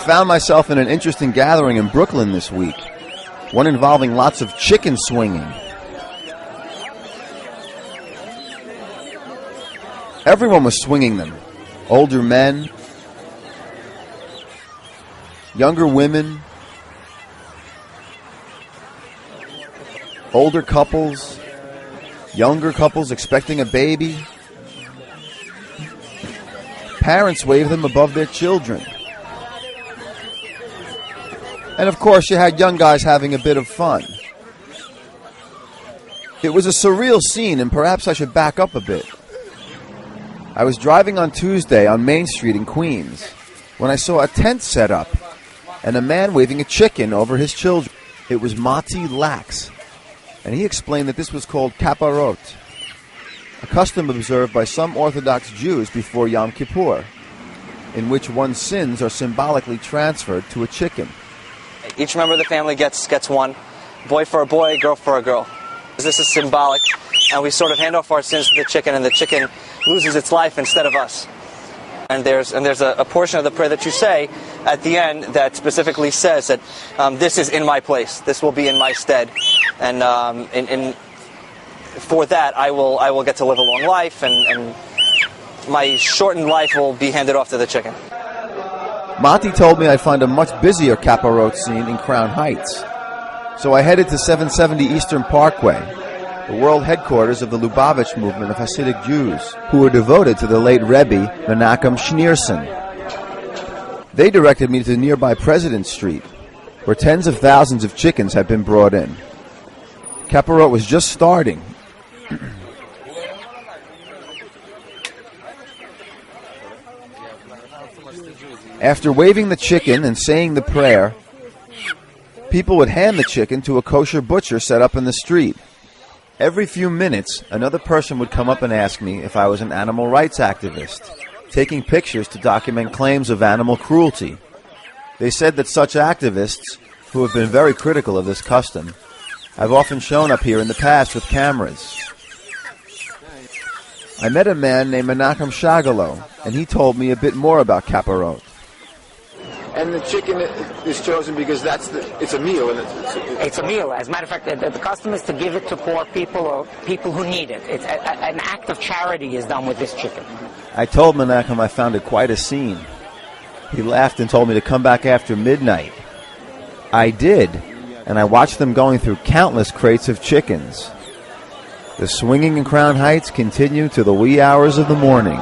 found myself in an interesting gathering in Brooklyn this week, one involving lots of chicken swinging. Everyone was swinging them. Older men, younger women, older couples, younger couples expecting a baby. Parents waved them above their children. And of course, you had young guys having a bit of fun. It was a surreal scene, and perhaps I should back up a bit. I was driving on Tuesday on Main Street in Queens when I saw a tent set up and a man waving a chicken over his children. It was Mati Lax, and he explained that this was called Kapparot, a custom observed by some Orthodox Jews before Yom Kippur, in which one's sins are symbolically transferred to a chicken. Each member of the family gets one, boy for a boy, girl for a girl. This is symbolic, and we sort of hand off our sins to the chicken, and the chicken loses its life instead of us. And there's a portion of the prayer that you say at the end that specifically says that this is in my place, this will be in my stead, and for that I will get to live a long life, and my shortened life will be handed off to the chicken. Mati told me I'd find a much busier Kapparot scene in Crown Heights. So I headed to 770 Eastern Parkway, the world headquarters of the Lubavitch movement of Hasidic Jews, who were devoted to the late Rebbe Menachem Schneerson. They directed me to nearby President Street, where tens of thousands of chickens had been brought in. Kapparot was just starting. After waving the chicken and saying the prayer, people would hand the chicken to a kosher butcher set up in the street. Every few minutes, another person would come up and ask me if I was an animal rights activist, taking pictures to document claims of animal cruelty. They said that such activists, who have been very critical of this custom, have often shown up here in the past with cameras. I met a man named Menachem Shagalo, and he told me a bit more about Kapparot. And the chicken is chosen because it's a meal. And it's a meal. As a matter of fact, the custom is to give it to poor people or people who need it. It's an act of charity is done with this chicken. I told Menachem I found it quite a scene. He laughed and told me to come back after midnight. I did, and I watched them going through countless crates of chickens. The swinging in Crown Heights continued to the wee hours of the morning.